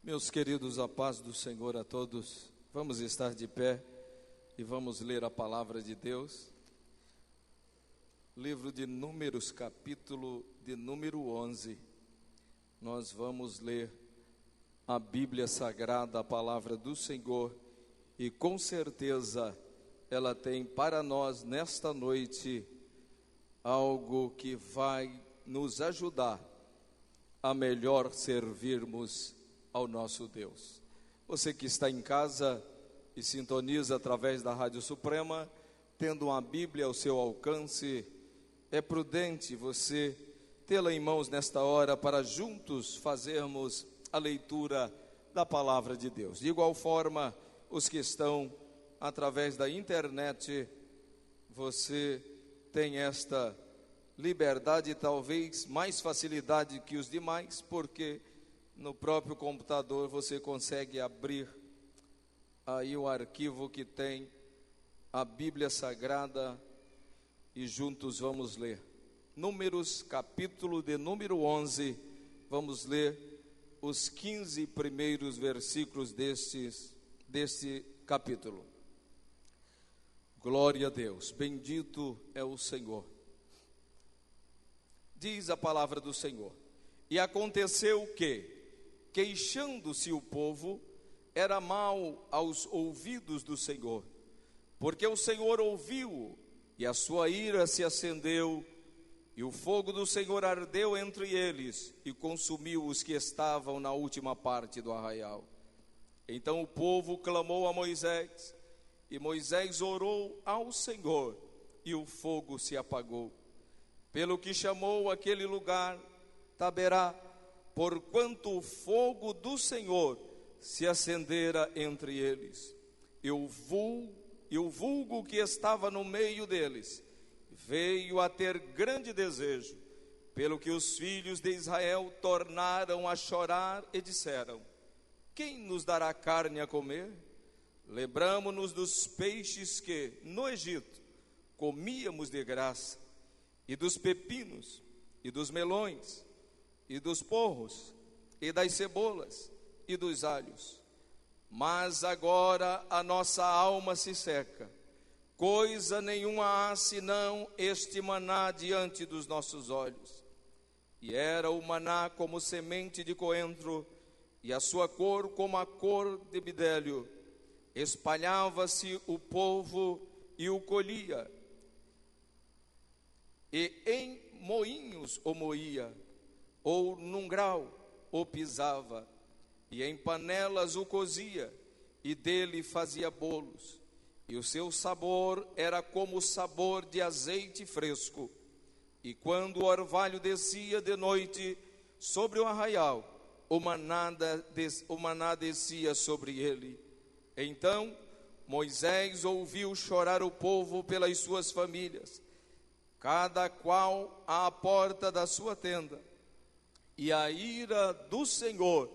Meus queridos, a paz do Senhor a todos. Vamos estar de pé e vamos ler a palavra de Deus. Livro de Números, capítulo de número 11. Nós vamos ler a Bíblia Sagrada, a palavra do Senhor, e com certeza ela tem para nós nesta noite algo que vai nos ajudar a melhor servirmos ao nosso Deus. Você que está em casa e sintoniza através da Rádio Suprema, tendo uma Bíblia ao seu alcance, é prudente você tê-la em mãos nesta hora para juntos fazermos a leitura da palavra de Deus. De igual forma, os que estão através da internet, você tem esta liberdade, talvez mais facilidade que os demais, porque no próprio computador você consegue abrir aí o arquivo que tem a Bíblia Sagrada e juntos vamos ler. Números, capítulo de número 11, vamos ler os 15 primeiros versículos deste capítulo. Glória a Deus, bendito é o Senhor. Diz a palavra do Senhor: e aconteceu que, queixando-se o povo, era mal aos ouvidos do Senhor, porque o Senhor ouviu, e a sua ira se acendeu, e o fogo do Senhor ardeu entre eles, e consumiu os que estavam na última parte do arraial. Então o povo clamou a Moisés, e Moisés orou ao Senhor, e o fogo se apagou. Pelo que chamou aquele lugar Taberá, porquanto o fogo do Senhor se acendera entre eles. E o vulgo que estava no meio deles veio a ter grande desejo, pelo que os filhos de Israel tornaram a chorar e disseram: quem nos dará carne a comer? Lembramo-nos dos peixes que no Egito comíamos de graça, e dos pepinos, e dos melões, e dos porros, e das cebolas, e dos alhos. Mas agora a nossa alma se seca, coisa nenhuma há senão este maná diante dos nossos olhos. E era o maná como semente de coentro, e a sua cor como a cor de bidélio. Espalhava-se o povo e o colhia, e em moinhos o moía, ou num grau o pisava, e em panelas o cozia, e dele fazia bolos, e o seu sabor era como o sabor de azeite fresco. E quando o orvalho descia de noite sobre o arraial, o maná descia sobre ele. Então Moisés ouviu chorar o povo pelas suas famílias, cada qual à porta da sua tenda, e a ira do Senhor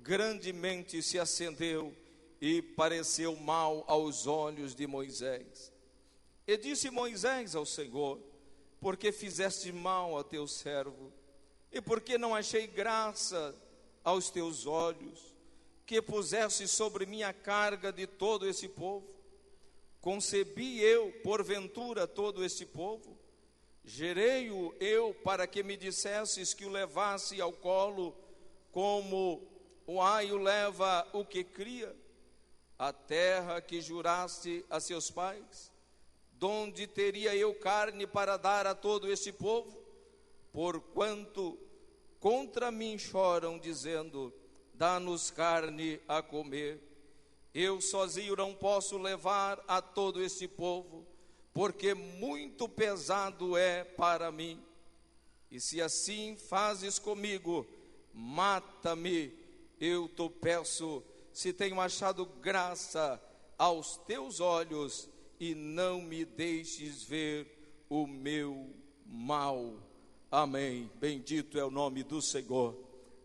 grandemente se acendeu e pareceu mal aos olhos de Moisés. E disse Moisés ao Senhor: porque fizeste mal a teu servo, e porque não achei graça aos teus olhos, que puseste sobre mim a carga de todo esse povo? Concebi eu, porventura, todo este povo? Gerei-o eu para que me dissesses que o levasse ao colo, como o aio leva o que cria? A terra que juraste a seus pais, donde teria eu carne para dar a todo este povo? Porquanto contra mim choram, dizendo: dá-nos carne a comer. Eu sozinho não posso levar a todo este povo, porque muito pesado é para mim. E se assim fazes comigo, mata-me, eu te peço, se tenho achado graça aos teus olhos, e não me deixes ver o meu mal. Amém. Bendito é o nome do Senhor.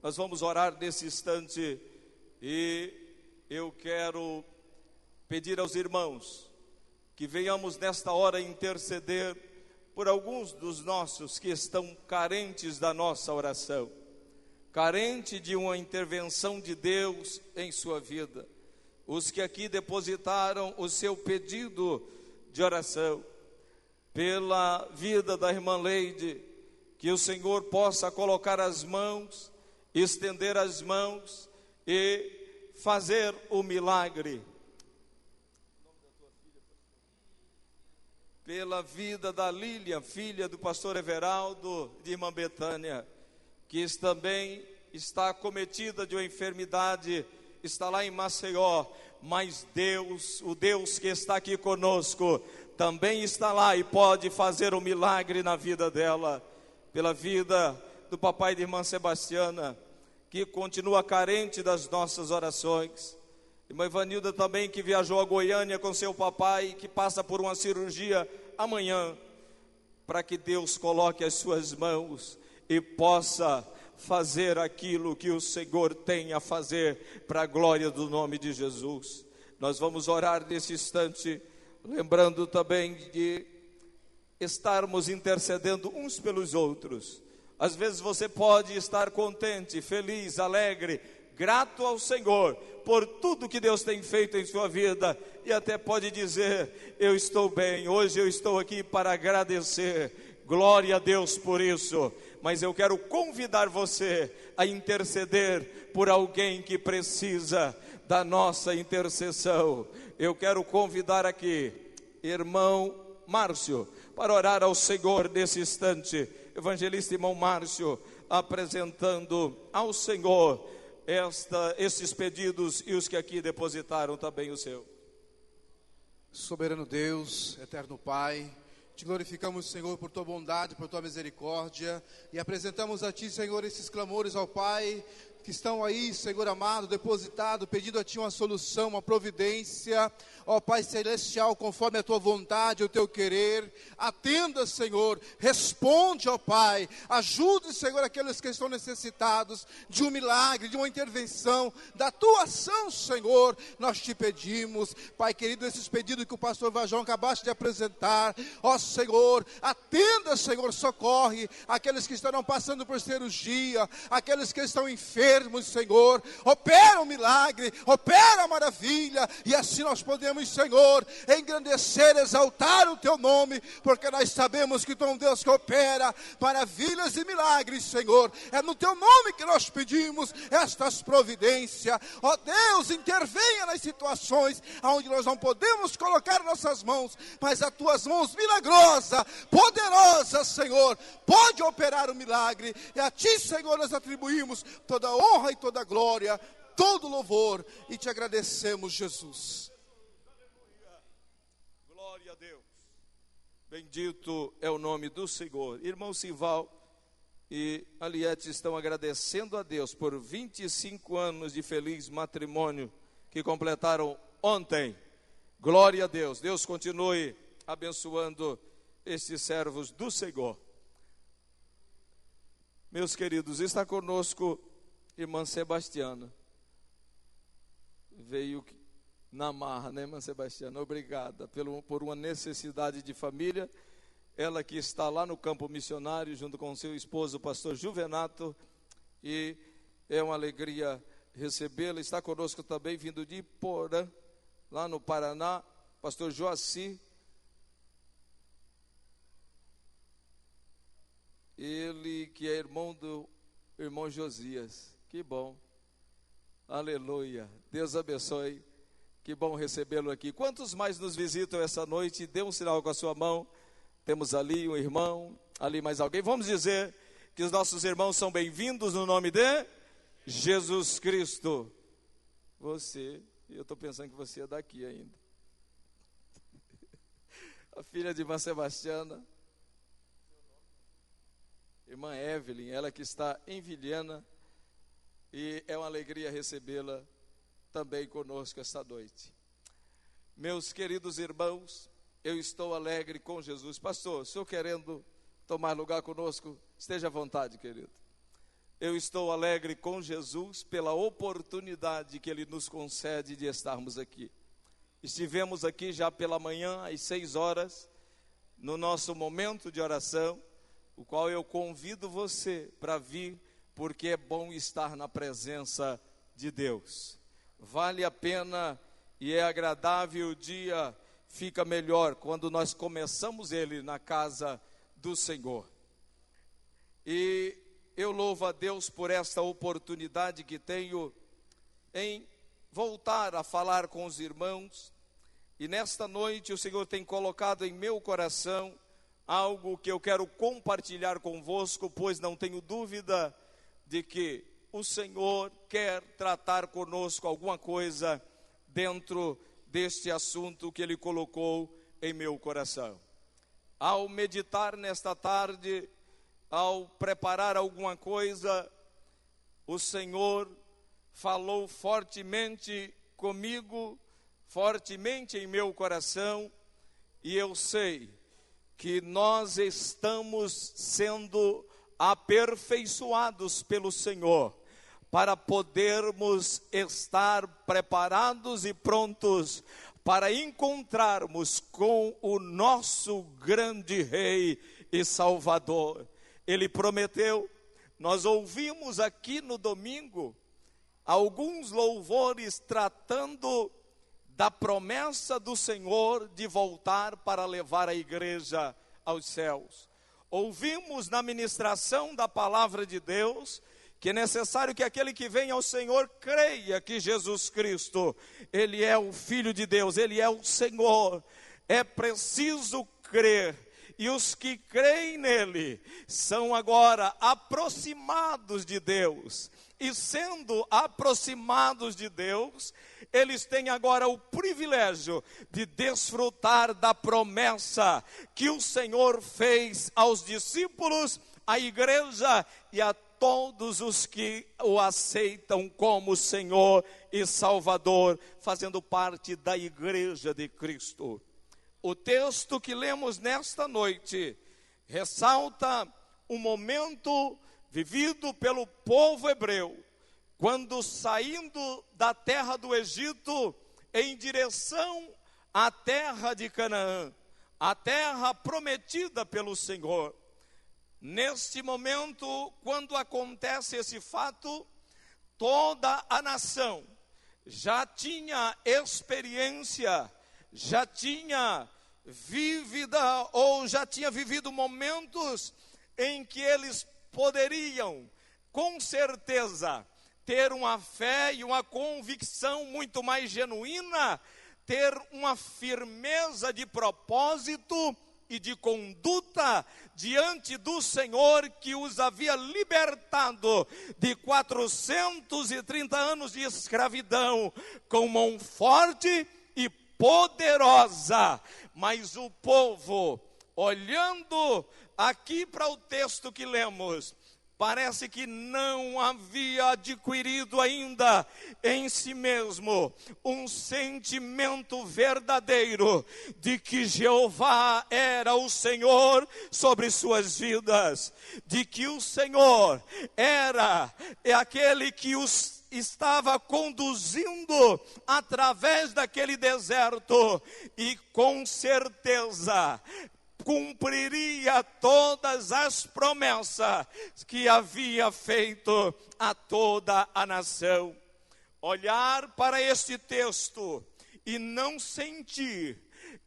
Nós vamos orar nesse instante, e eu quero pedir aos irmãos que venhamos nesta hora interceder por alguns dos nossos que estão carentes da nossa oração. carente de uma intervenção de Deus em sua vida. Os que aqui depositaram o seu pedido de oração, pela vida da irmã Leide, que o Senhor possa colocar as mãos, estender as mãos e fazer o milagre. Pela vida da Lília, filha do pastor Everaldo, de irmã Betânia, que também está acometida de uma enfermidade, está lá em Maceió, mas Deus, o Deus que está aqui conosco, também está lá e pode fazer um milagre na vida dela. Pela vida do papai de irmã Sebastiana, que continua carente das nossas orações. Irmã Ivanilda também, que viajou a Goiânia com seu papai, que passa por uma cirurgia amanhã, para que Deus coloque as suas mãos e possa fazer aquilo que o Senhor tem a fazer, para a glória do nome de Jesus. Nós vamos orar nesse instante, lembrando também de estarmos intercedendo uns pelos outros. Às vezes você pode estar contente, feliz, alegre, grato ao Senhor por tudo que Deus tem feito em sua vida, e até pode dizer: eu estou bem, hoje eu estou aqui para agradecer, glória a Deus por isso. Mas eu quero convidar você a interceder por alguém que precisa da nossa intercessão. Eu quero convidar aqui irmão Márcio para orar ao Senhor nesse instante. Evangelista irmão Márcio, apresentando ao Senhor esses pedidos e os que aqui depositaram também o seu. Soberano Deus, eterno Pai, te glorificamos, Senhor, por tua bondade, por tua misericórdia, e apresentamos a ti, Senhor, esses clamores ao Pai, que estão aí, Senhor amado, depositado, pedindo a ti uma solução, uma providência, ó Pai celestial, conforme a tua vontade, o teu querer. Atenda, Senhor, responde, ó Pai, ajude, Senhor, aqueles que estão necessitados de um milagre, de uma intervenção, da tua ação, Senhor. Nós te pedimos, Pai querido, esses pedidos que o pastor Vajão acabaste de apresentar, ó Senhor, atenda, Senhor, socorre aqueles que estarão passando por cirurgia, aqueles que estão enfermos, Senhor, opera o milagre, opera a maravilha, e assim nós podemos, Senhor, engrandecer, exaltar o teu nome, porque nós sabemos que tu é um Deus que opera maravilhas e milagres, Senhor. É no teu nome que nós pedimos estas providências. Ó Deus, intervenha nas situações onde nós não podemos colocar nossas mãos, mas as tuas mãos milagrosas, poderosas, Senhor, pode operar o milagre, e a ti, Senhor, nós atribuímos toda a honra e toda a glória, todo o louvor, e te agradecemos, Jesus. Glória a Deus. Bendito é o nome do Senhor. Irmão Sival e Aliette estão agradecendo a Deus por 25 anos de feliz matrimônio que completaram ontem. Glória a Deus. Deus continue abençoando estes servos do Senhor. Meus queridos, está conosco irmã Sebastiana. Veio na marra, né, irmã Sebastiana? Obrigada por uma necessidade de família. Ela que está lá no campo missionário, junto com seu esposo, o pastor Juvenato. E é uma alegria recebê-la. Está conosco também, vindo de Iporã, lá no Paraná, pastor Joaci. Ele que é irmão do irmão Josias. Que bom, aleluia, Deus abençoe, que bom recebê-lo aqui. Quantos mais nos visitam essa noite? Dê um sinal com a sua mão. Temos ali um irmão, ali mais alguém. Vamos dizer que os nossos irmãos são bem-vindos no nome de Jesus Cristo. Você, eu estou pensando que você é daqui ainda. A filha de irmã Sebastiana, irmã Evelyn, ela que está em Vilhena, e é uma alegria recebê-la também conosco esta noite. Meus queridos irmãos, eu estou alegre com Jesus. Pastor, o senhor querendo tomar lugar conosco, esteja à vontade, querido. Eu estou alegre com Jesus pela oportunidade que Ele nos concede de estarmos aqui. Estivemos aqui já pela manhã, às 6 horas, no nosso momento de oração, o qual eu convido você para vir porque é bom estar na presença de Deus. Vale a pena e é agradável, o dia fica melhor quando nós começamos ele na casa do Senhor. E eu louvo a Deus por esta oportunidade que tenho em voltar a falar com os irmãos. E nesta noite o Senhor tem colocado em meu coração algo que eu quero compartilhar convosco, pois não tenho dúvida de que o Senhor quer tratar conosco alguma coisa dentro deste assunto que Ele colocou em meu coração. Ao meditar nesta tarde, ao preparar alguma coisa, o Senhor falou fortemente comigo, fortemente em meu coração, e eu sei que nós estamos sendo aperfeiçoados pelo Senhor, para podermos estar preparados e prontos para encontrarmos com o nosso grande Rei e Salvador. Ele prometeu, nós ouvimos aqui no domingo, alguns louvores tratando da promessa do Senhor de voltar para levar a igreja aos céus. Ouvimos na ministração da palavra de Deus que é necessário que aquele que vem ao Senhor creia que Jesus Cristo, Ele é o Filho de Deus, Ele é o Senhor. É preciso crer, e os que creem nele são agora aproximados de Deus. E sendo aproximados de Deus, eles têm agora o privilégio de desfrutar da promessa que o Senhor fez aos discípulos, à igreja e a todos os que o aceitam como Senhor e Salvador, fazendo parte da igreja de Cristo. O texto que lemos nesta noite ressalta um momento vivido pelo povo hebreu, quando saindo da terra do Egito em direção à terra de Canaã, a terra prometida pelo Senhor. Neste momento, quando acontece esse fato, toda a nação já tinha experiência, já tinha vivido momentos em que eles poderiam, com certeza, ter uma fé e uma convicção muito mais genuína, ter uma firmeza de propósito e de conduta diante do Senhor, que os havia libertado de 430 anos de escravidão, com mão forte e poderosa. Mas o povo, olhando aqui para o texto que lemos, parece que não havia adquirido ainda em si mesmo um sentimento verdadeiro de que Jeová era o Senhor sobre suas vidas, de que o Senhor era aquele que os estava conduzindo através daquele deserto, e com certeza cumpriria todas as promessas que havia feito a toda a nação. Olhar para este texto e não sentir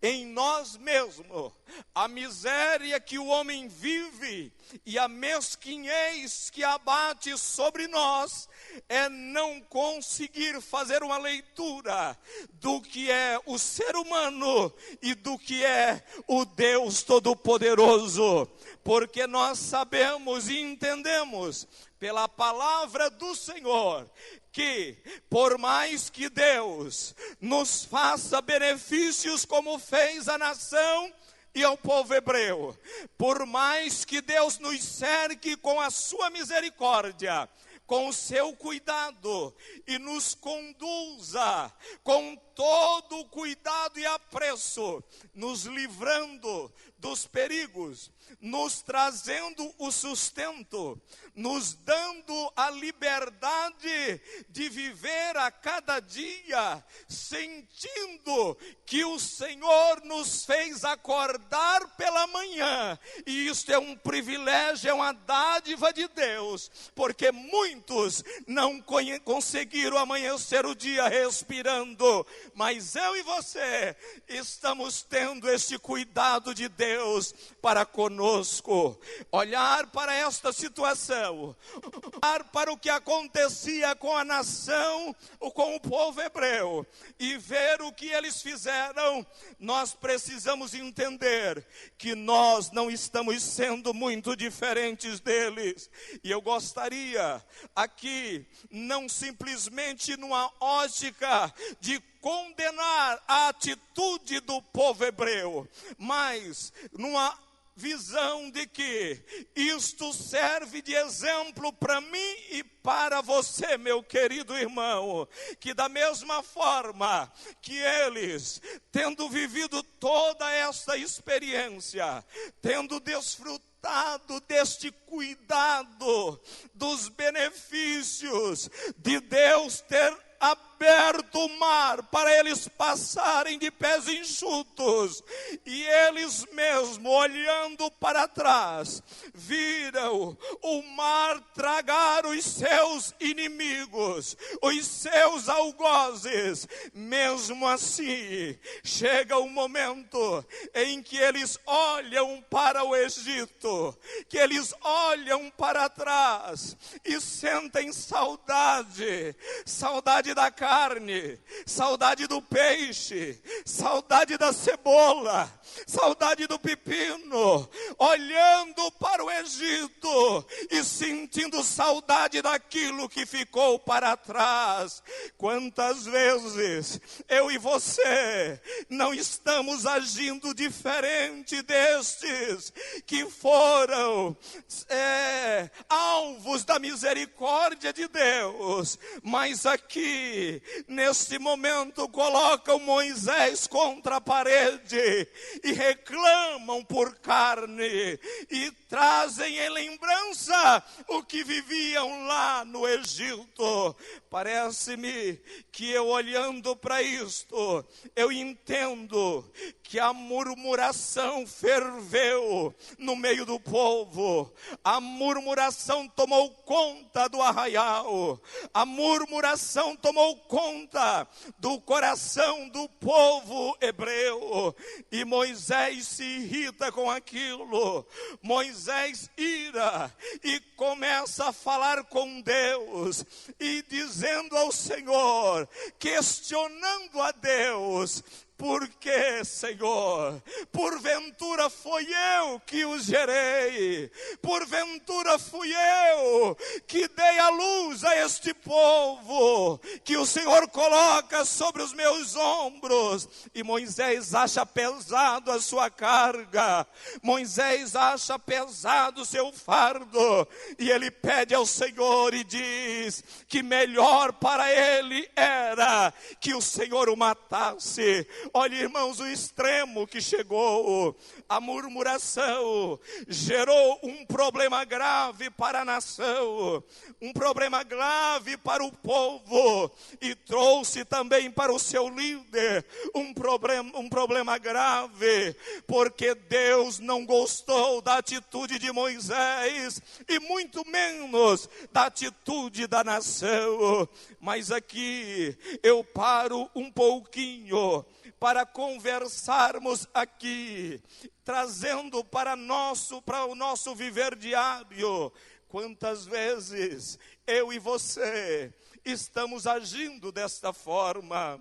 em nós mesmos a miséria que o homem vive e a mesquinhez que abate sobre nós, é não conseguir fazer uma leitura do que é o ser humano e do que é o Deus Todo-Poderoso, porque nós sabemos e entendemos pela palavra do Senhor que, por mais que Deus nos faça benefícios como fez a nação e ao povo hebreu, por mais que Deus nos cerque com a sua misericórdia, com o seu cuidado e nos conduza com todo o cuidado e apreço, nos livrando dos perigos, nos trazendo o sustento, nos dando a liberdade de viver a cada dia, sentindo que o Senhor nos fez acordar pela manhã, e isto é um privilégio, é uma dádiva de Deus, porque muitos não conseguiram amanhecer o dia respirando, mas eu e você estamos tendo esse cuidado de Deus para conosco. Olhar para esta situação, olhar para o que acontecia com a nação, com o povo hebreu, e ver o que eles fizeram, nós precisamos entender que nós não estamos sendo muito diferentes deles. E eu gostaria aqui, não simplesmente numa ótica de condenar a atitude do povo hebreu, mas numa visão de que isto serve de exemplo para mim e para você, meu querido irmão, que da mesma forma que eles, tendo vivido toda esta experiência, tendo desfrutado deste cuidado, dos benefícios de Deus ter aberto o mar para eles passarem de pés enxutos, e eles mesmo olhando para trás, viram o mar tragar os seus inimigos, os seus algozes. Mesmo assim, chega o momento em que eles olham para o Egito, que eles olham para trás e sentem saudade da carne, saudade do peixe, saudade da cebola, saudade do pepino, olhando para o Egito e sentindo saudade daquilo que ficou para trás. Quantas vezes eu e você não estamos agindo diferente destes que foram alvos da misericórdia de Deus, mas aqui neste momento colocam Moisés contra a parede e reclamam por carne e trazem em lembrança o que viviam lá no Egito. Parece-me que eu, olhando para isto, eu entendo que a murmuração ferveu no meio do povo, a murmuração tomou conta do arraial, a murmuração tomou conta do coração do povo hebreu, e Moisés se irrita com aquilo. Moisés ira e começa a falar com Deus e dizendo ao Senhor, questionando a Deus: por que, Senhor? Porventura foi eu que os gerei? Porventura fui eu que dei a luz a este povo que o Senhor coloca sobre os meus ombros? E Moisés acha pesado a sua carga, Moisés acha pesado o seu fardo, e ele pede ao Senhor e diz que melhor para ele era que o Senhor o matasse. Olha, irmãos, o extremo que chegou. A murmuração gerou um problema grave para a nação, um problema grave para o povo, e trouxe também para o seu líder um problema grave, porque Deus não gostou da atitude de Moisés, e muito menos da atitude da nação. Mas aqui eu paro um pouquinho para conversarmos aqui, trazendo para o nosso viver diário. Quantas vezes eu e você estamos agindo desta forma?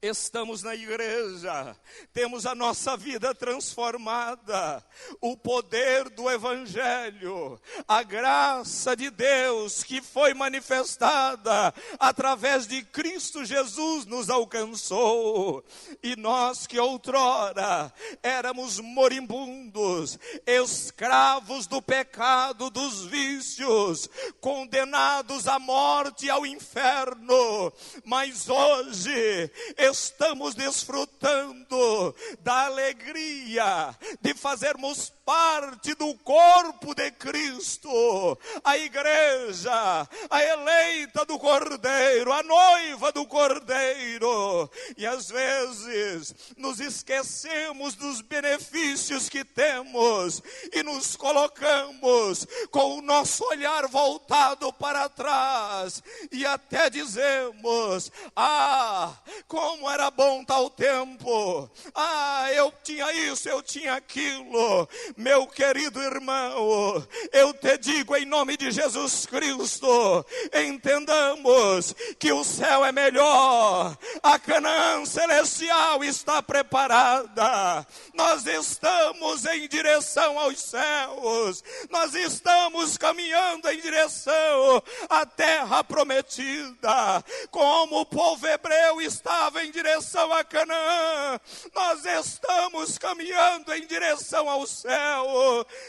estamos na igreja, temos a nossa vida transformada, o poder do Evangelho, a graça de Deus que foi manifestada através de Cristo Jesus nos alcançou, e nós que outrora éramos moribundos, escravos do pecado, dos vícios, condenados à morte e ao inferno, mas hoje estamos desfrutando da alegria de fazermos parte do corpo de Cristo, a igreja, a eleita do Cordeiro, a noiva do Cordeiro. E às vezes nos esquecemos dos benefícios que temos e nos colocamos com o nosso olhar voltado para trás e até dizemos: ah, como era bom tal tempo, ah, eu tinha isso, eu tinha aquilo. Meu querido irmão, eu te digo em nome de Jesus Cristo, entendamos que o céu é melhor, a Canaã celestial está preparada, nós estamos em direção aos céus, nós estamos caminhando em direção à terra prometida, como o povo hebreu estava em direção a Canaã, nós estamos caminhando em direção ao céu.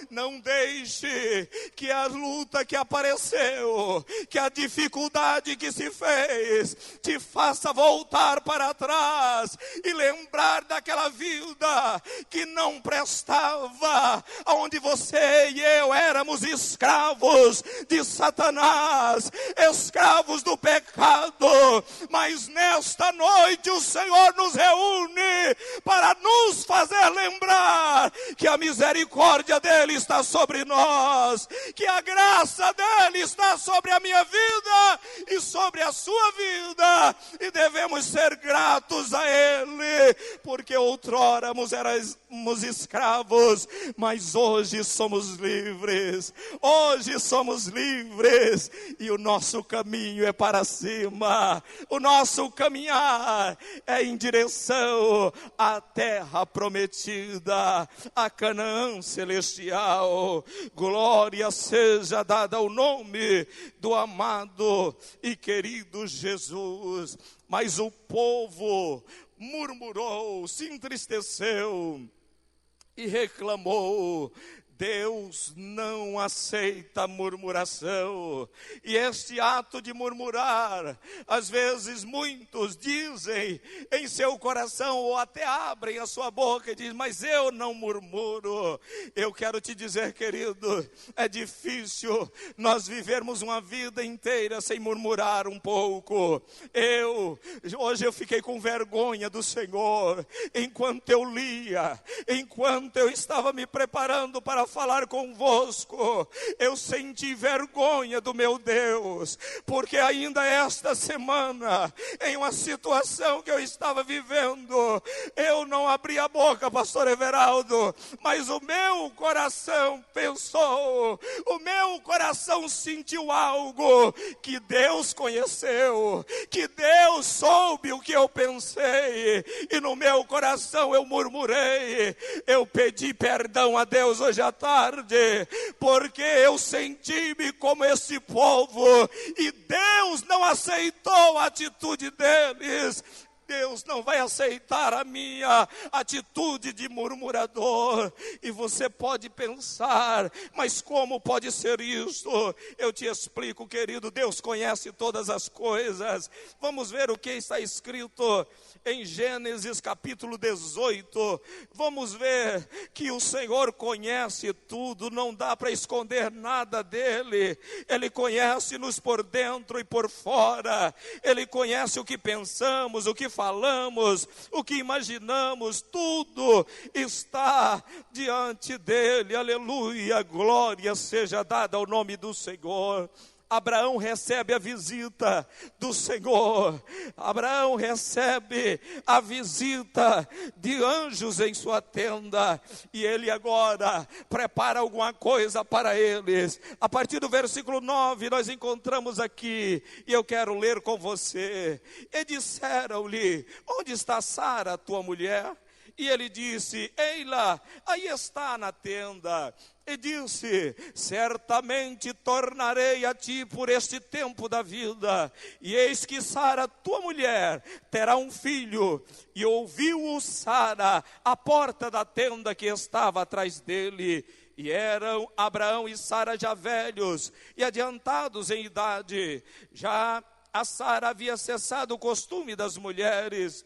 Não deixe que a luta que apareceu, que a dificuldade que se fez, te faça voltar para trás e lembrar daquela vida que não prestava, onde você e eu éramos escravos de Satanás, escravos do pecado, mas nesta noite o Senhor nos reúne para nos fazer lembrar que a misericórdia dele está sobre nós, que a graça dele está sobre a minha vida e sobre a sua vida, e devemos ser gratos a ele, porque outrora éramos escravos, mas hoje somos livres, e o nosso caminho é para cima, o nosso caminhar é em direção à terra prometida, a Canaã celestial. Glória seja dada ao nome do amado e querido Jesus. Mas o povo murmurou, se entristeceu e reclamou. Deus não aceita murmuração, e este ato de murmurar, às vezes muitos dizem em seu coração, ou até abrem a sua boca e dizem, mas eu não murmuro. Eu quero te dizer, querido, é difícil nós vivermos uma vida inteira sem murmurar um pouco. Hoje eu fiquei com vergonha do Senhor, enquanto eu lia, enquanto eu estava me preparando para falar convosco, eu senti vergonha do meu Deus, porque ainda esta semana, em uma situação que eu estava vivendo, eu não abri a boca, pastor Everaldo, mas o meu coração pensou, o meu coração sentiu algo que Deus conheceu, que Deus soube o que eu pensei, e no meu coração eu murmurei, eu pedi perdão a Deus hoje à tarde, porque eu senti-me como esse povo, e Deus não aceitou a atitude deles. Deus não vai aceitar a minha atitude de murmurador. E você pode pensar, mas como pode ser isso? Eu te explico, querido, Deus conhece todas as coisas. Vamos ver o que está escrito em Gênesis capítulo 18, vamos ver que o Senhor conhece tudo, não dá para esconder nada dele. Ele conhece-nos por dentro e por fora, ele conhece o que pensamos, o que falamos, o que imaginamos, tudo está diante dele. Aleluia, glória seja dada ao nome do Senhor. Abraão recebe a visita do Senhor. Abraão recebe a visita de anjos em sua tenda. E ele agora prepara alguma coisa para eles. A partir do versículo 9 nós encontramos aqui, e eu quero ler com você. E disseram-lhe: onde está Sara, tua mulher? E ele disse: ei-la, aí está na tenda. E disse: certamente tornarei a ti por este tempo da vida. E eis que Sara, tua mulher, terá um filho. E ouviu-o Sara à porta da tenda que estava atrás dele. E eram Abraão e Sara já velhos e adiantados em idade. Já a Sara havia cessado o costume das mulheres.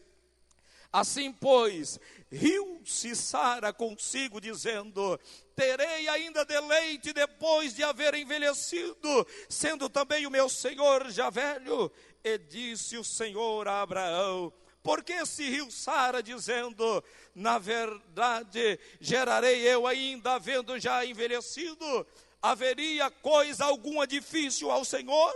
Assim, pois, riu-se Sara consigo, dizendo: terei ainda deleite depois de haver envelhecido, sendo também o meu senhor já velho? E disse o Senhor a Abraão: por que se riu Sara, dizendo: na verdade, gerarei eu ainda, havendo já envelhecido? Haveria coisa alguma difícil ao Senhor?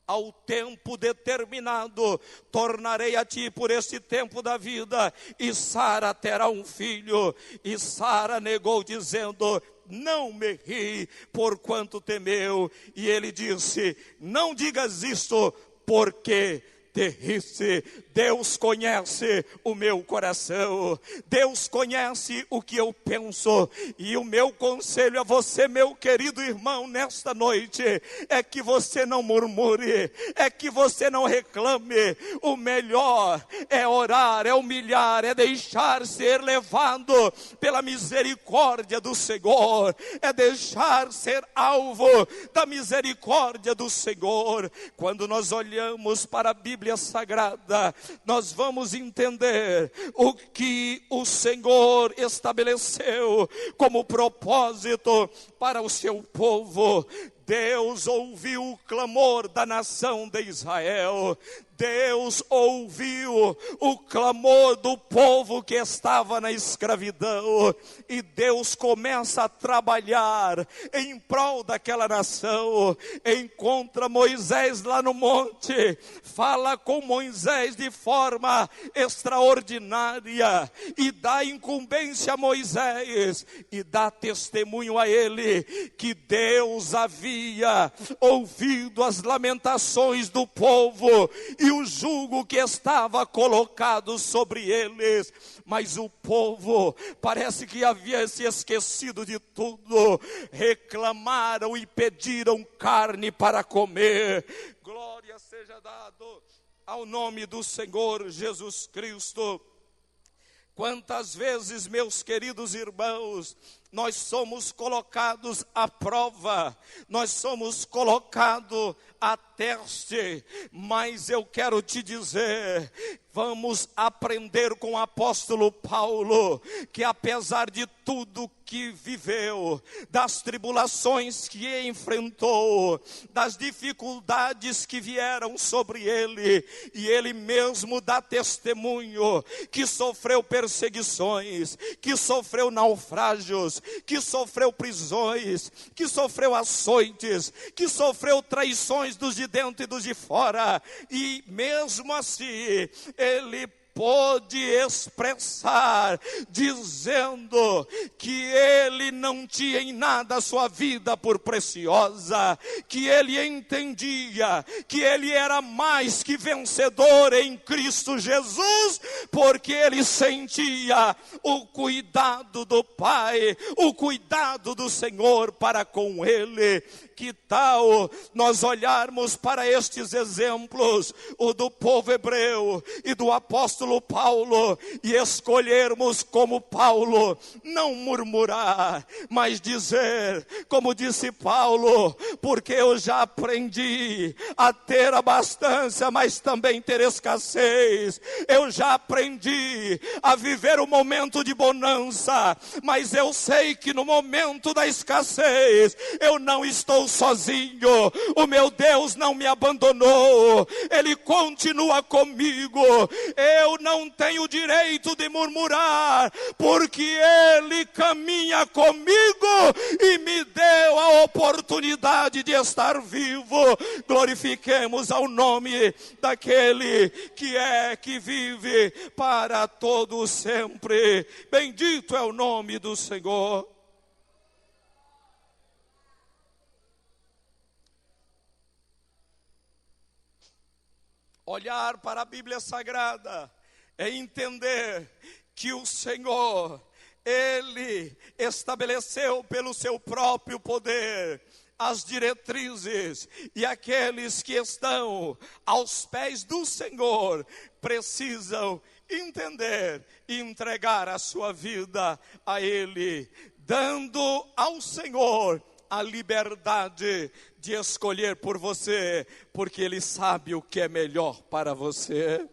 Ao tempo determinado, tornarei a ti por este tempo da vida, e Sara terá um filho. E Sara negou, dizendo: não me ri, porquanto temeu. E ele disse: não digas isto, porque te risse. Deus conhece o meu coração, Deus conhece o que eu penso, e o meu conselho a você, meu querido irmão, nesta noite, é que você não murmure, é que você não reclame. O melhor é orar, é humilhar, é deixar ser levado pela misericórdia do Senhor, é deixar ser alvo da misericórdia do Senhor. Quando nós olhamos para a Bíblia Sagrada, nós vamos entender o que o Senhor estabeleceu como propósito para o seu povo. Deus ouviu o clamor da nação de Israel. Deus ouviu o clamor do povo que estava na escravidão, e Deus começa a trabalhar em prol daquela nação. Encontra Moisés lá no monte, fala com Moisés de forma extraordinária, e dá incumbência a Moisés, e dá testemunho a ele, que Deus havia ouvido as lamentações do povo, e o jugo que estava colocado sobre eles. Mas o povo parece que havia se esquecido de tudo. Reclamaram e pediram carne para comer. Glória seja dado ao nome do Senhor Jesus Cristo. Quantas vezes, meus queridos irmãos, nós somos colocados à prova, nós somos colocados a teste, mas eu quero te dizer, vamos aprender com o apóstolo Paulo, que apesar de tudo que viveu, das tribulações que enfrentou, das dificuldades que vieram sobre ele, e ele mesmo dá testemunho, que sofreu perseguições, que sofreu naufrágios, que sofreu prisões, que sofreu açoites, que sofreu traições dos de dentro e dos de fora, e mesmo assim, ele pôde expressar, dizendo que ele não tinha em nada a sua vida por preciosa, que ele entendia que ele era mais que vencedor em Cristo Jesus, porque ele sentia o cuidado do Pai, o cuidado do Senhor para com ele. Que tal nós olharmos para estes exemplos, o do povo hebreu e do apóstolo Paulo, e escolhermos como Paulo, não murmurar, mas dizer, como disse Paulo: porque eu já aprendi a ter abastança, mas também ter escassez. Eu já aprendi a viver o momento de bonança, mas eu sei que no momento da escassez, eu não estou sozinho. O meu Deus não me abandonou, Ele continua comigo. Eu não tenho direito de murmurar, porque Ele caminha comigo e me deu a oportunidade de estar vivo. Glorifiquemos ao nome daquele que vive para todo sempre. Bendito é o nome do Senhor. Olhar para a Bíblia Sagrada é entender que o Senhor, Ele estabeleceu pelo seu próprio poder as diretrizes, e aqueles que estão aos pés do Senhor precisam entender e entregar a sua vida a Ele, dando ao Senhor a liberdade de escolher por você, porque Ele sabe o que é melhor para você.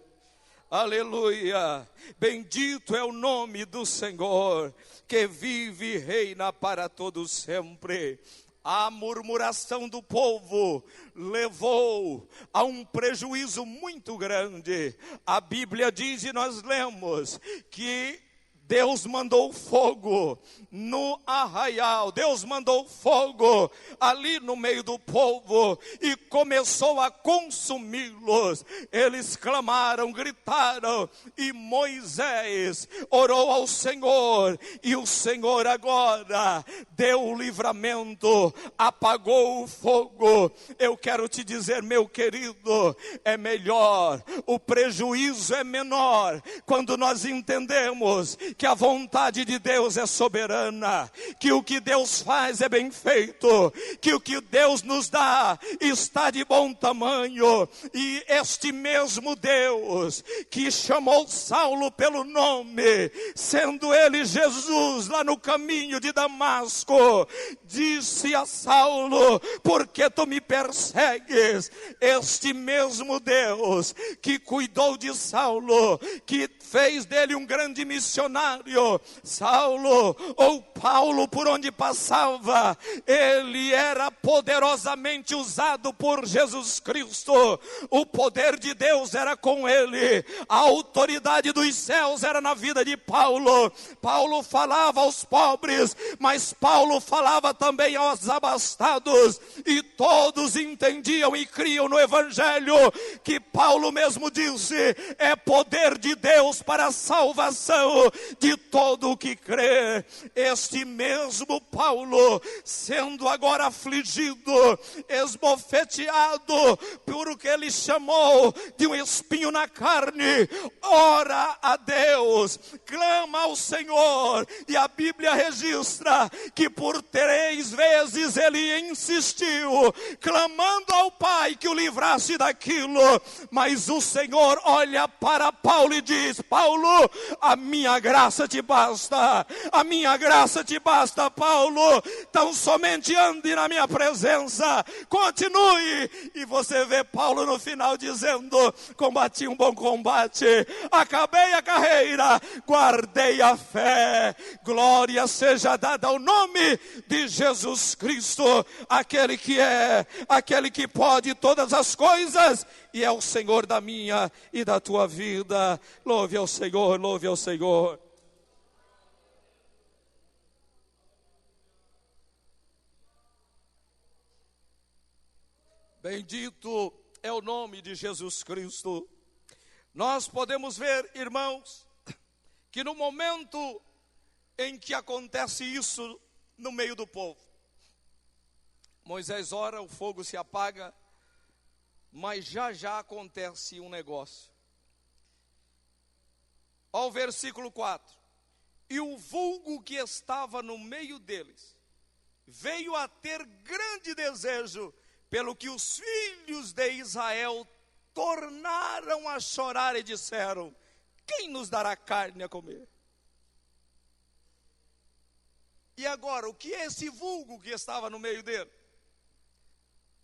Aleluia! Bendito é o nome do Senhor, que vive e reina para todos sempre. A murmuração do povo levou a um prejuízo muito grande. A Bíblia diz, e nós lemos, que Deus mandou fogo no arraial, Deus mandou fogo ali no meio do povo e começou a consumi-los. Eles clamaram, gritaram, e Moisés orou ao Senhor, e o Senhor agora deu o livramento, apagou o fogo. Eu quero te dizer, meu querido, é melhor, o prejuízo é menor quando nós entendemos que a vontade de Deus é soberana, que o que Deus faz é bem feito, que o que Deus nos dá está de bom tamanho. E este mesmo Deus que chamou Saulo pelo nome, sendo ele Jesus lá no caminho de Damasco, disse a Saulo: por que tu me persegues? Este mesmo Deus que cuidou de Saulo, que fez dele um grande missionário, Saulo ou Paulo, por onde passava, ele era poderosamente usado por Jesus Cristo. O poder de Deus era com ele, a autoridade dos céus era na vida de Paulo. Paulo falava aos pobres, mas Paulo falava também aos abastados, e todos entendiam e criam no Evangelho, que Paulo mesmo disse, é poder de Deus para a salvação de todo o que crê. Este mesmo Paulo, sendo agora afligido, esbofeteado por o que ele chamou de um espinho na carne, ora a Deus, clama ao Senhor, e a Bíblia registra que por 3 vezes ele insistiu, clamando ao Pai que o livrasse daquilo, mas o Senhor olha para Paulo e diz: Paulo, a minha graça te basta, a minha graça te basta, Paulo, tão somente ande na minha presença, continue. E você vê Paulo no final dizendo: combati um bom combate, acabei a carreira, guardei a fé. Glória seja dada ao nome de Jesus Cristo, aquele que pode todas as coisas, e é o Senhor da minha e da tua vida. Louve ao Senhor, louve ao Senhor. Bendito é o nome de Jesus Cristo. Nós podemos ver, irmãos, que no momento em que acontece isso no meio do povo, Moisés ora, o fogo se apaga, mas já acontece um negócio. Olha o versículo 4. E o vulgo que estava no meio deles veio a ter grande desejo, pelo que os filhos de Israel tornaram a chorar e disseram: quem nos dará carne a comer? E agora, o que é esse vulgo que estava no meio dele?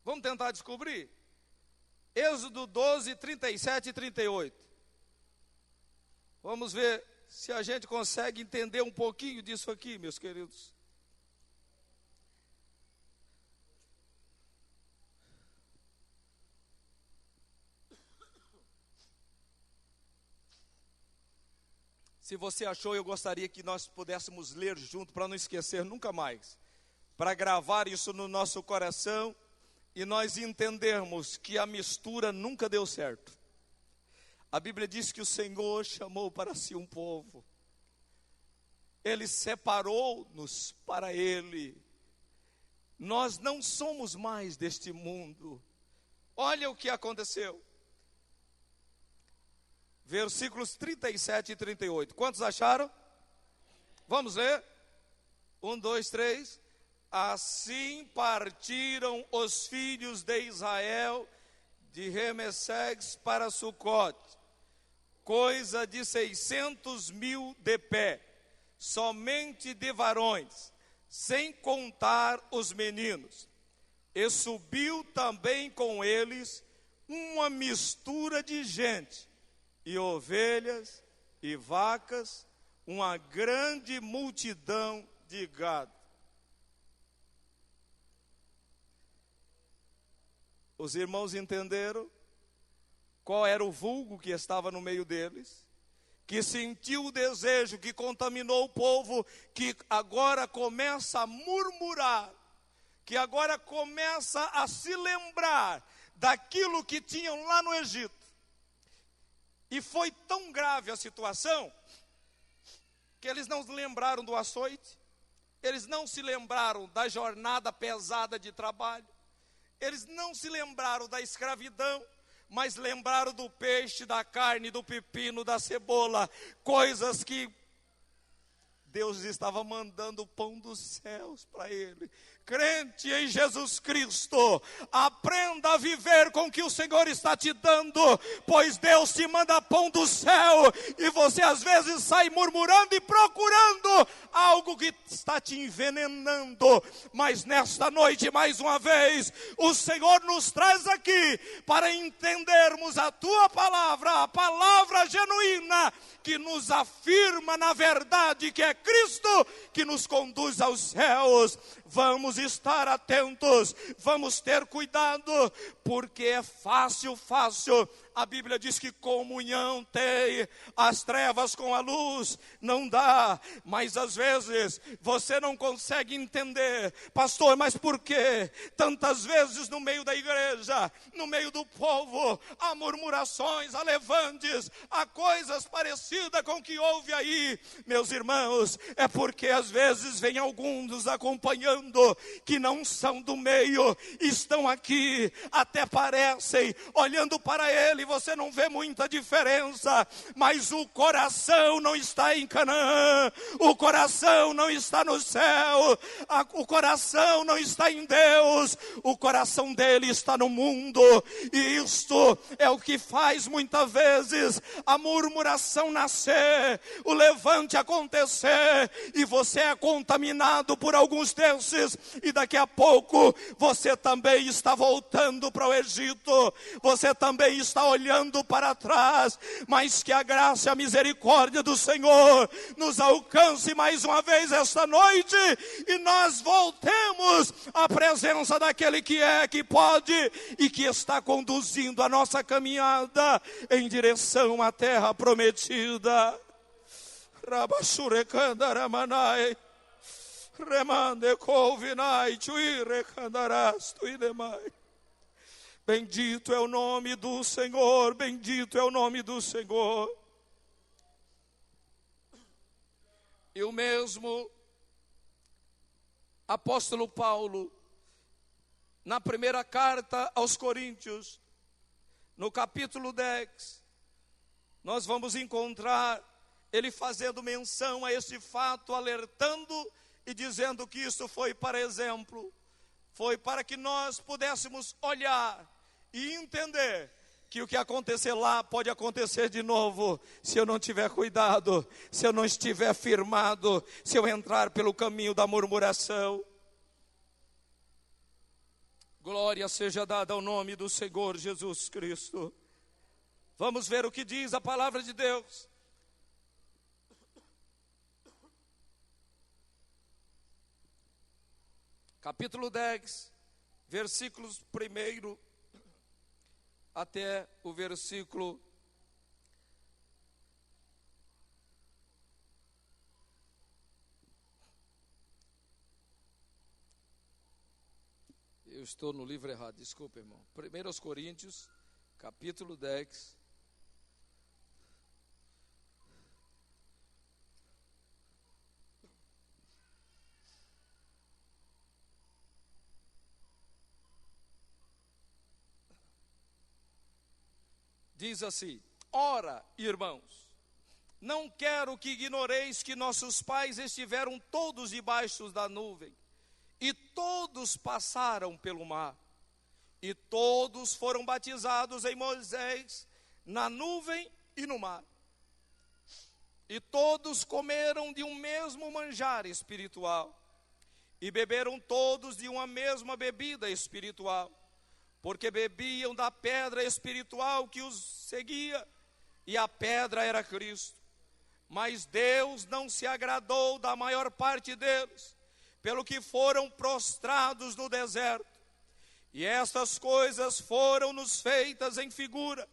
Vamos tentar descobrir? Êxodo 12, 37 e 38. Vamos ver se a gente consegue entender um pouquinho disso aqui, meus queridos. Se você achou, eu gostaria que nós pudéssemos ler junto, para não esquecer nunca mais. para gravar isso no nosso coração e nós entendermos que a mistura nunca deu certo. A Bíblia diz que o Senhor chamou para si um povo. Ele separou-nos para Ele. Nós não somos mais deste mundo. Olha o que aconteceu. Versículos 37 e 38. Quantos acharam? Vamos ler? 1, 2, 3. Assim partiram os filhos de Israel de Remessegues para Sucote, coisa de 600.000 de pé, somente de varões, sem contar os meninos. E subiu também com eles uma mistura de gente, e ovelhas e vacas, uma grande multidão de gado. Os irmãos entenderam qual era o vulgo que estava no meio deles, que sentiu o desejo, que contaminou o povo, que agora começa a murmurar, que agora começa a se lembrar daquilo que tinham lá no Egito. E foi tão grave a situação, que eles não se lembraram do açoite, eles não se lembraram da jornada pesada de trabalho, eles não se lembraram da escravidão, mas lembraram do peixe, da carne, do pepino, da cebola, coisas que Deus estava mandando o pão dos céus para ele. Crente em Jesus Cristo, aprenda a viver com o que o Senhor está te dando, pois Deus te manda pão do céu, e você às vezes sai murmurando e procurando algo que está te envenenando, mas nesta noite, mais uma vez, o Senhor nos traz aqui, para entendermos a tua palavra, a palavra genuína, que nos afirma na verdade que é Cristo que nos conduz aos céus. Vamos estar atentos, vamos ter cuidado, porque é fácil. A Bíblia diz que comunhão tem as trevas com a luz, não dá, mas às vezes você não consegue entender, pastor, mas por que tantas vezes no meio da igreja, no meio do povo, há murmurações, há levantes, há coisas parecidas com o que houve aí? Meus irmãos, é porque às vezes vem alguns nos acompanhando que não são do meio, estão aqui, até parecem, olhando para ele, você não vê muita diferença, mas o coração não está em Canaã, o coração não está no céu, o coração não está em Deus, o coração dele está no mundo, e isto é o que faz muitas vezes a murmuração nascer, o levante acontecer, e você é contaminado por alguns desses, e daqui a pouco você também está voltando para o Egito, você também está olhando para trás, mas que a graça e a misericórdia do Senhor nos alcance mais uma vez esta noite, e nós voltemos à presença daquele que é, que pode e que está conduzindo a nossa caminhada em direção à terra prometida. Rabashurekandaramanai, remande couvinai, chuirekandaras, tuidemai. Bendito é o nome do Senhor, bendito é o nome do Senhor. E o mesmo apóstolo Paulo, na primeira carta aos Coríntios, no capítulo 10, nós vamos encontrar ele fazendo menção a esse fato, alertando e dizendo que isso foi para exemplo, foi para que nós pudéssemos olhar e entender que o que acontecer lá pode acontecer de novo, se eu não tiver cuidado, se eu não estiver firmado, se eu entrar pelo caminho da murmuração. Glória seja dada ao nome do Senhor Jesus Cristo. Vamos ver o que diz a palavra de Deus. Capítulo 10, versículos 1 até o versículo Eu estou no livro errado, desculpa, irmão. 1 Coríntios, capítulo 10. Diz assim: ora, irmãos, não quero que ignoreis que nossos pais estiveram todos debaixo da nuvem, e todos passaram pelo mar, e todos foram batizados em Moisés, na nuvem e no mar. E todos comeram de um mesmo manjar espiritual, e beberam todos de uma mesma bebida espiritual, porque bebiam da pedra espiritual que os seguia, e a pedra era Cristo. Mas Deus não se agradou da maior parte deles, pelo que foram prostrados no deserto. E estas coisas foram-nos feitas em figura,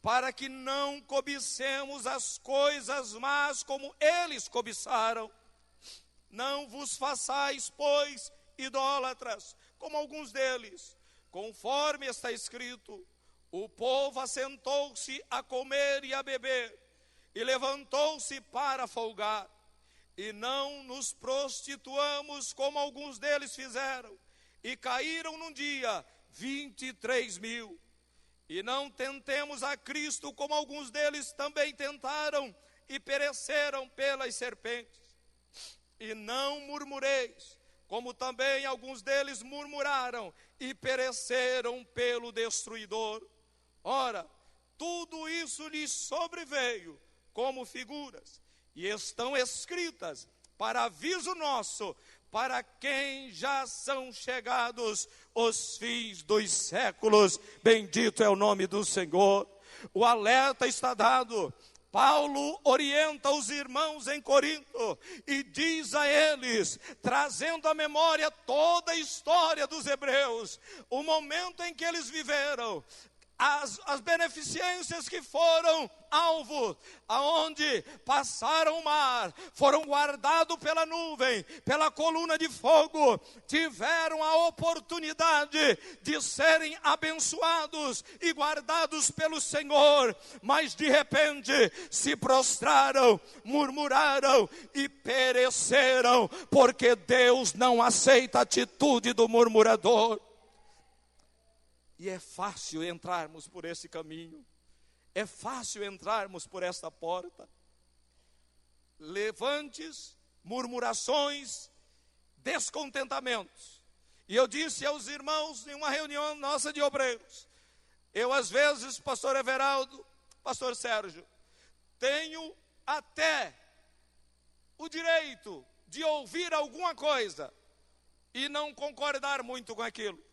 para que não cobicemos as coisas más como eles cobiçaram. Não vos façais, pois, idólatras, como alguns deles. Conforme está escrito, o povo assentou-se a comer e a beber, e levantou-se para folgar. E não nos prostituamos como alguns deles fizeram, e caíram num dia 23.000. E não tentemos a Cristo como alguns deles também tentaram, e pereceram pelas serpentes. E não murmureis, como também alguns deles murmuraram, e pereceram pelo destruidor. Ora, tudo isso lhes sobreveio como figuras, e estão escritas para aviso nosso, para quem já são chegados os fins dos séculos. Bendito é o nome do Senhor. O alerta está dado. Paulo orienta os irmãos em Corinto e diz a eles, trazendo à memória toda a história dos hebreus, o momento em que eles viveram, as beneficências que foram alvo, aonde passaram o mar, foram guardados pela nuvem, pela coluna de fogo, tiveram a oportunidade de serem abençoados e guardados pelo Senhor, mas de repente se prostraram, murmuraram e pereceram, porque Deus não aceita a atitude do murmurador. E é fácil entrarmos por esse caminho, é fácil entrarmos por esta porta. Levantes, murmurações, descontentamentos. E eu disse aos irmãos em uma reunião nossa de obreiros, eu às vezes, pastor Everaldo, pastor Sérgio, tenho até o direito de ouvir alguma coisa e não concordar muito com aquilo.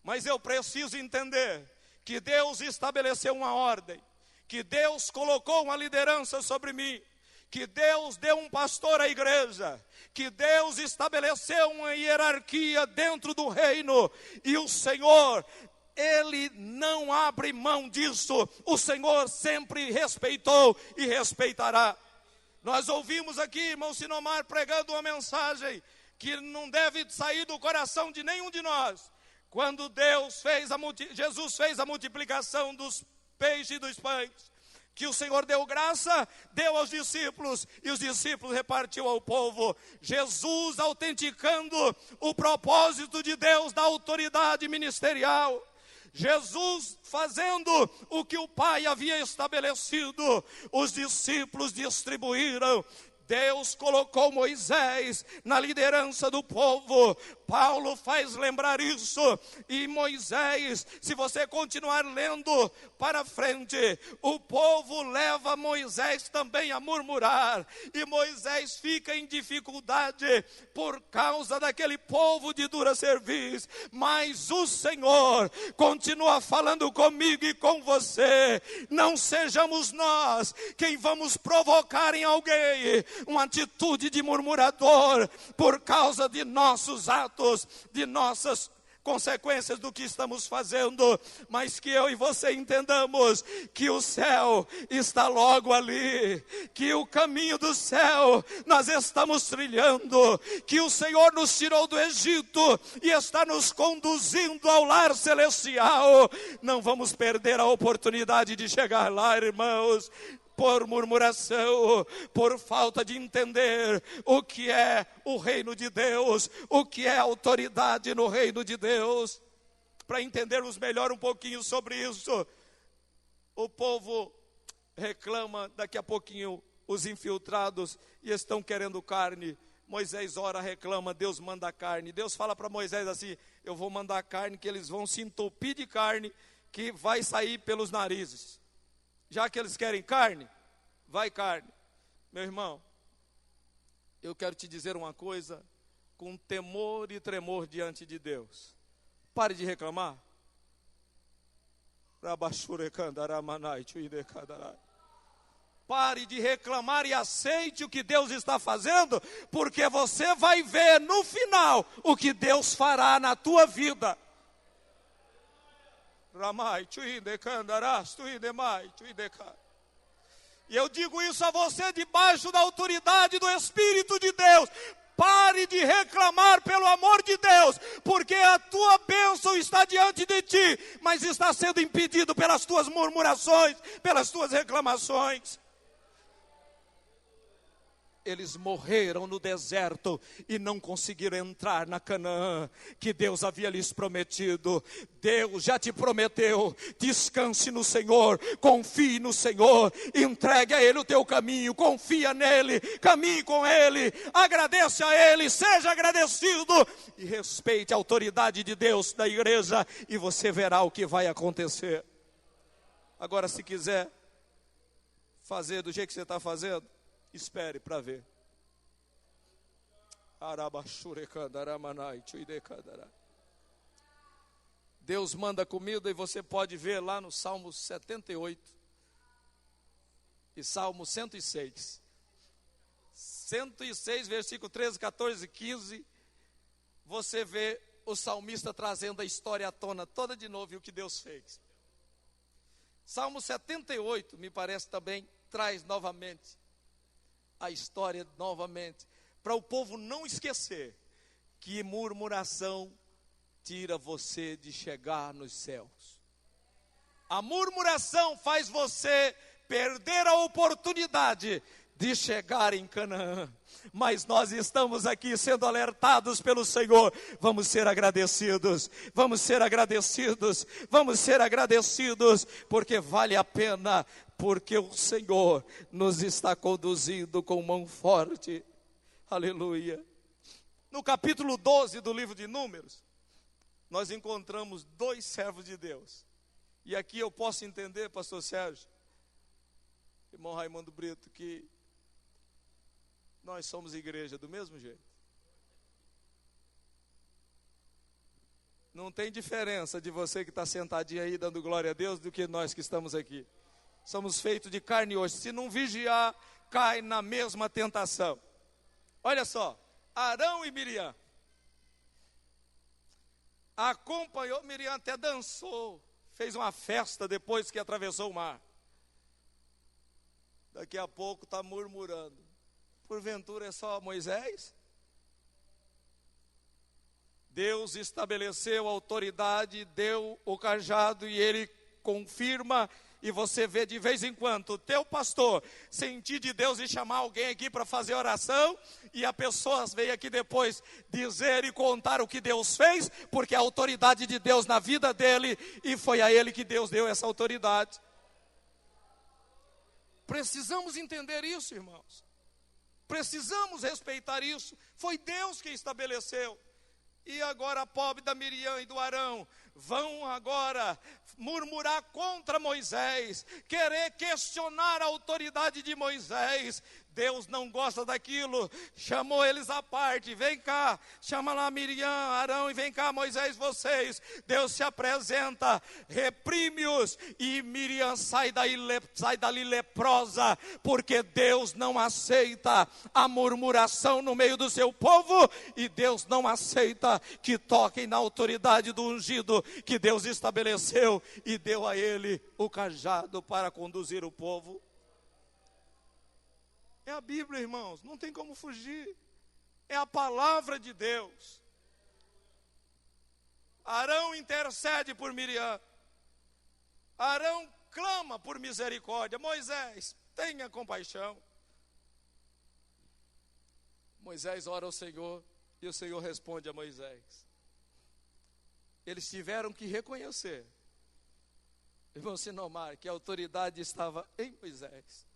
Mas eu preciso entender que Deus estabeleceu uma ordem, que Deus colocou uma liderança sobre mim, que Deus deu um pastor à igreja, que Deus estabeleceu uma hierarquia dentro do reino, e o Senhor, Ele não abre mão disso. O Senhor sempre respeitou e respeitará. Nós ouvimos aqui, irmão Sinomar, pregando uma mensagem que não deve sair do coração de nenhum de nós. Quando Jesus fez a multiplicação dos peixes e dos pães, que o Senhor deu graça, deu aos discípulos, e os discípulos repartiu ao povo. Jesus autenticando o propósito de Deus da autoridade ministerial. Jesus fazendo o que o Pai havia estabelecido, os discípulos distribuíram. Deus colocou Moisés na liderança do povo. Paulo faz lembrar isso. E Moisés, se você continuar lendo para frente, o povo leva Moisés também a murmurar. E Moisés fica em dificuldade por causa daquele povo de dura cerviz. Mas o Senhor continua falando comigo e com você. Não sejamos nós quem vamos provocar em alguém uma atitude de murmurador por causa de nossos atos, de nossas consequências do que estamos fazendo, mas que eu e você entendamos que o céu está logo ali, que o caminho do céu nós estamos trilhando, que o Senhor nos tirou do Egito e está nos conduzindo ao lar celestial. Não vamos perder a oportunidade de chegar lá, irmãos, por murmuração, por falta de entender o que é o reino de Deus, o que é autoridade no reino de Deus. Para entendermos melhor um pouquinho sobre isso, o povo reclama, daqui a pouquinho, os infiltrados, e estão querendo carne. Moisés ora, reclama, Deus manda carne. Deus fala para Moisés assim: eu vou mandar carne, que eles vão se entupir de carne, que vai sair pelos narizes. Já que eles querem carne, vai carne. Meu irmão, eu quero te dizer uma coisa, com temor e tremor diante de Deus. Pare de reclamar. Pare de reclamar e aceite o que Deus está fazendo, porque você vai ver no final o que Deus fará na tua vida. E eu digo isso a você debaixo da autoridade do Espírito de Deus. Pare de reclamar, pelo amor de Deus, porque a tua bênção está diante de ti, mas está sendo impedido pelas tuas murmurações, pelas tuas reclamações. Eles morreram no deserto e não conseguiram entrar na Canaã que Deus havia lhes prometido. Deus já te prometeu. Descanse no Senhor, confie no Senhor, entregue a Ele o teu caminho, confia nele, caminhe com Ele, agradeça a Ele, seja agradecido e respeite a autoridade de Deus da igreja, e você verá o que vai acontecer. Agora, se quiser fazer do jeito que você está fazendo, espere para ver. Deus manda comida, e você pode ver lá no Salmo 78 e Salmo 106. 106, versículo 13, 14 e 15. Você vê o salmista trazendo a história à tona toda de novo e o que Deus fez. Salmo 78, me parece também, traz novamente a história novamente, para o povo não esquecer que murmuração tira você de chegar nos céus. A murmuração faz você perder a oportunidade de chegar em Canaã. Mas nós estamos aqui sendo alertados pelo Senhor. Vamos ser agradecidos, vamos ser agradecidos, vamos ser agradecidos, porque vale a pena, porque o Senhor nos está conduzindo com mão forte. Aleluia. No capítulo 12 do livro de Números, nós encontramos dois servos de Deus. E aqui eu posso entender, pastor Sérgio, irmão Raimundo Brito, que nós somos igreja do mesmo jeito. Não tem diferença de você que está sentadinho aí dando glória a Deus do que nós que estamos aqui. Somos feitos de carne e osso. Se não vigiar, cai na mesma tentação. Olha só, Arão e Miriam acompanhou. Miriam até dançou, fez uma festa depois que atravessou o mar. Daqui a pouco está murmurando. Porventura é só Moisés? Deus estabeleceu a autoridade, deu o cajado e ele confirma. E você vê de vez em quando o teu pastor sentir de Deus e chamar alguém aqui para fazer oração, e a pessoa veio aqui depois dizer e contar o que Deus fez, porque a autoridade de Deus na vida dele, e foi a ele que Deus deu essa autoridade. Precisamos entender isso, irmãos. Precisamos respeitar isso. Foi Deus que estabeleceu. E agora a pobre da Miriam e do Arão vão agora murmurar contra Moisés, querer questionar a autoridade de Moisés. Deus não gosta daquilo, chamou eles à parte, vem cá, chama lá Miriam, Arão, e vem cá Moisés, vocês. Deus se apresenta, reprime-os, e Miriam sai dali leprosa, porque Deus não aceita a murmuração no meio do seu povo, e Deus não aceita que toquem na autoridade do ungido que Deus estabeleceu, e deu a ele o cajado para conduzir o povo. É a Bíblia, irmãos, não tem como fugir. É a palavra de Deus. Arão intercede por Miriam. Arão clama por misericórdia. Moisés, tenha compaixão. Moisés ora ao Senhor e o Senhor responde a Moisés. Eles tiveram que reconhecer, irmão Sinomar, que a autoridade estava em Moisés.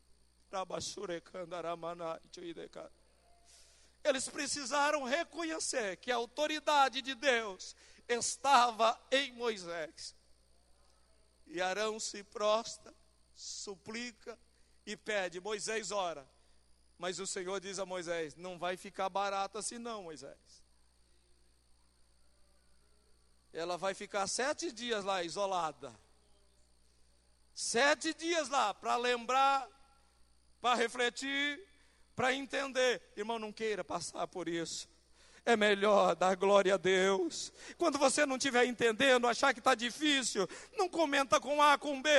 Eles precisaram reconhecer que a autoridade de Deus estava em Moisés. E Arão se prostra, suplica e pede. Moisés ora. Mas o Senhor diz a Moisés: não vai ficar barato assim não, Moisés. Ela vai ficar 7 dias lá isolada. 7 dias lá para lembrar, para refletir, para entender. Irmão, não queira passar por isso. É melhor dar glória a Deus. Quando você não estiver entendendo, achar que está difícil, não comenta com A, com B.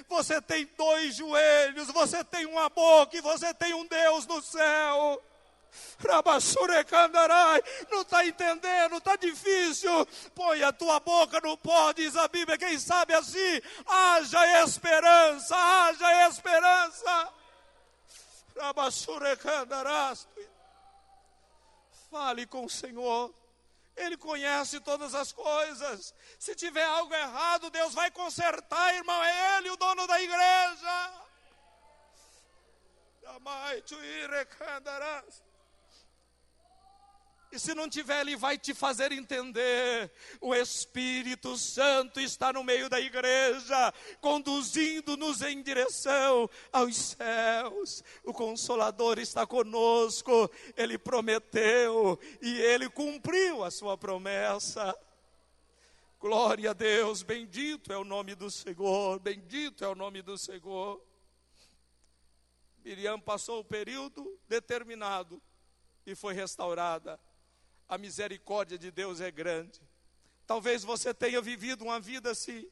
Você tem 2 joelhos, você tem uma boca e você tem um Deus no céu. Não está entendendo, está difícil. Põe a tua boca no pó, diz a Bíblia. Quem sabe assim, haja esperança, haja esperança. Fale com o Senhor. Ele conhece todas as coisas. Se tiver algo errado, Deus vai consertar, irmão. É Ele o dono da igreja. E se não tiver, Ele vai te fazer entender. O Espírito Santo está no meio da igreja, conduzindo-nos em direção aos céus. O Consolador está conosco. Ele prometeu e Ele cumpriu a sua promessa. Glória a Deus, bendito é o nome do Senhor, bendito é o nome do Senhor. Miriam passou o período determinado e foi restaurada. A misericórdia de Deus é grande. Talvez você tenha vivido uma vida assim,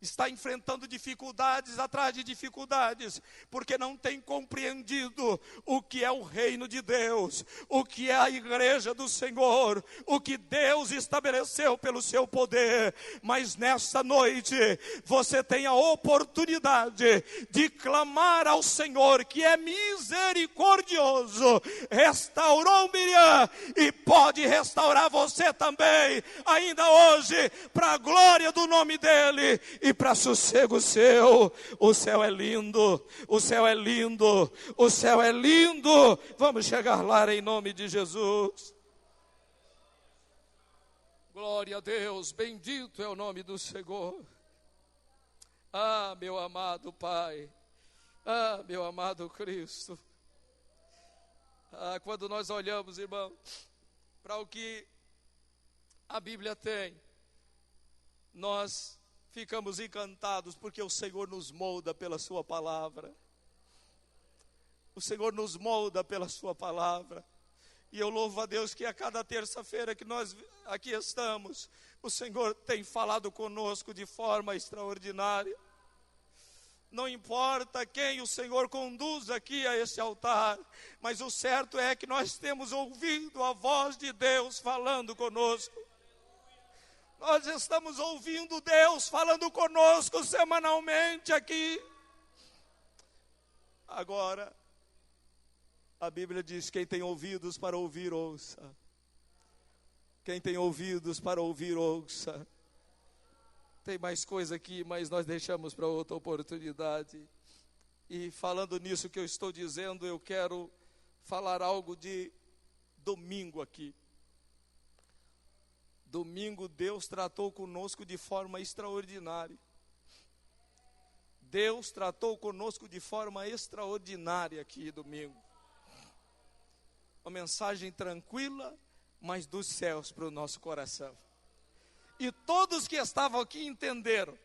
está enfrentando dificuldades atrás de dificuldades, porque não tem compreendido o que é o reino de Deus, o que é a igreja do Senhor, o que Deus estabeleceu pelo seu poder. Mas nessa noite, você tem a oportunidade de clamar ao Senhor, que é misericordioso. Restaurou Miriam e pode restaurar você também, ainda hoje, para a glória do nome dEle e para sossego seu. O céu é lindo, o céu é lindo, o céu é lindo. Vamos chegar lá em nome de Jesus. Glória a Deus, bendito é o nome do Senhor. Ah, meu amado Pai, ah, meu amado Cristo. Ah, quando nós olhamos, irmão, para o que a Bíblia tem, nós ficamos encantados, porque o Senhor nos molda pela sua palavra. O Senhor nos molda pela sua palavra. E eu louvo a Deus que a cada terça-feira que nós aqui estamos, o Senhor tem falado conosco de forma extraordinária. Não importa quem o Senhor conduz aqui a esse altar, mas o certo é que nós temos ouvido a voz de Deus falando conosco. Nós estamos ouvindo Deus falando conosco semanalmente aqui. Agora, a Bíblia diz: quem tem ouvidos para ouvir, ouça. Quem tem ouvidos para ouvir, ouça. Tem mais coisa aqui, mas nós deixamos para outra oportunidade. E falando nisso que eu estou dizendo, eu quero falar algo de domingo aqui. Domingo Deus tratou conosco de forma extraordinária. Deus tratou conosco de forma extraordinária aqui domingo. uma mensagem tranquila, mas dos céus para o nosso coração. E todos que estavam aqui entenderam,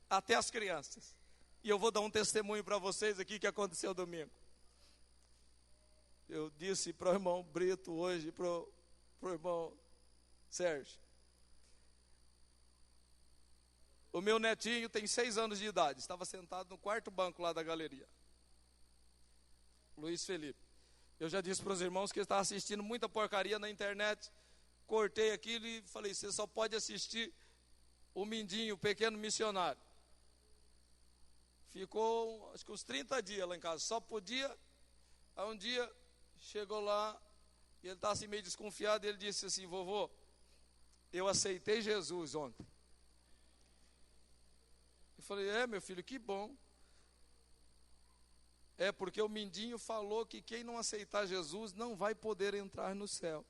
até as crianças. E eu vou dar um testemunho para vocês aqui que aconteceu domingo. Eu disse para o irmão Brito hoje, para o irmão Sérgio. O meu netinho tem 6 anos de idade, estava sentado no quarto banco lá da galeria. Luiz Felipe. Eu já disse para os irmãos que eu estava assistindo muita porcaria na internet. Cortei aquilo e falei, você só pode assistir o Mindinho, o pequeno missionário. Ficou, acho que uns 30 dias lá em casa, só podia. Aí um dia, chegou lá, e ele estava assim meio desconfiado, e ele disse assim, vovô, eu aceitei Jesus ontem. Eu falei, meu filho, que bom. É porque o Mindinho falou que quem não aceitar Jesus não vai poder entrar no céu.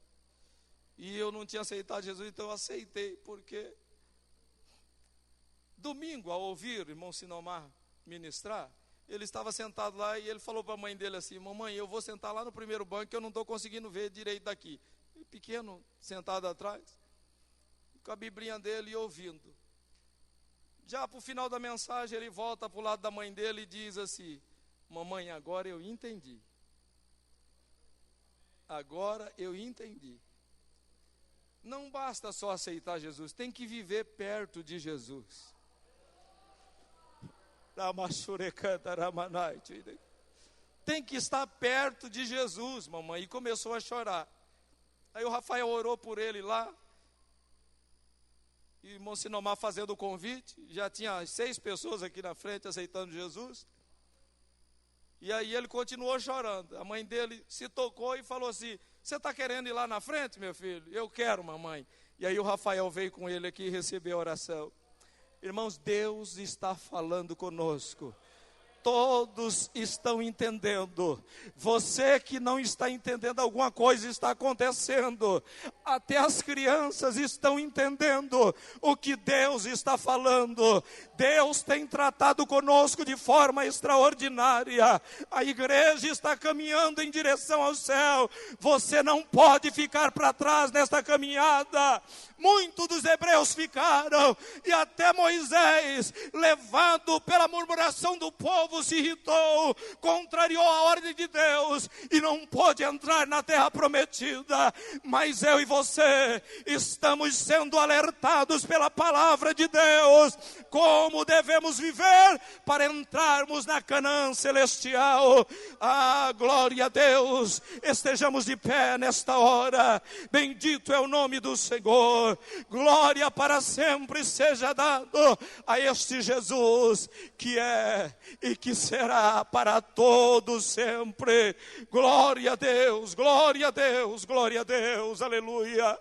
E eu não tinha aceitado Jesus, então eu aceitei, porque domingo, ao ouvir o irmão Sinomar ministrar, ele estava sentado lá e ele falou para a mãe dele assim, mamãe, eu vou sentar lá no primeiro banco que eu não estou conseguindo ver direito daqui. E pequeno, sentado atrás, com a biblinha dele e ouvindo. Já para o final da mensagem, ele volta para o lado da mãe dele e diz assim, mamãe, agora eu entendi. Agora eu entendi. Não basta só aceitar Jesus, tem que viver perto de Jesus. Tem que estar perto de Jesus, mamãe. E começou a chorar. Aí o Rafael orou por ele lá. E o irmão Sinomar fazendo o convite. Já tinha 6 pessoas aqui na frente aceitando Jesus. E aí ele continuou chorando. A mãe dele se tocou e falou assim, você está querendo ir lá na frente, meu filho? Eu quero, mamãe. E aí o Rafael veio com ele aqui e recebeu a oração. Irmãos, Deus está falando conosco. Todos estão entendendo. Você que não está entendendo, alguma coisa está acontecendo. Até as crianças estão entendendo o que Deus está falando. Deus tem tratado conosco de forma extraordinária. A igreja está caminhando em direção ao céu. Você não pode ficar para trás nesta caminhada. Muitos dos hebreus ficaram, e até Moisés, levado pela murmuração do povo, se irritou, contrariou a ordem de Deus, e não pôde entrar na terra prometida. Mas eu e você estamos sendo alertados pela palavra de Deus, como devemos viver para entrarmos na Canaã celestial. Ah, glória a Deus, estejamos de pé nesta hora, bendito é o nome do Senhor. Glória para sempre seja dado a este Jesus, que é e que será para todos sempre. Glória a Deus, glória a Deus, glória a Deus, aleluia.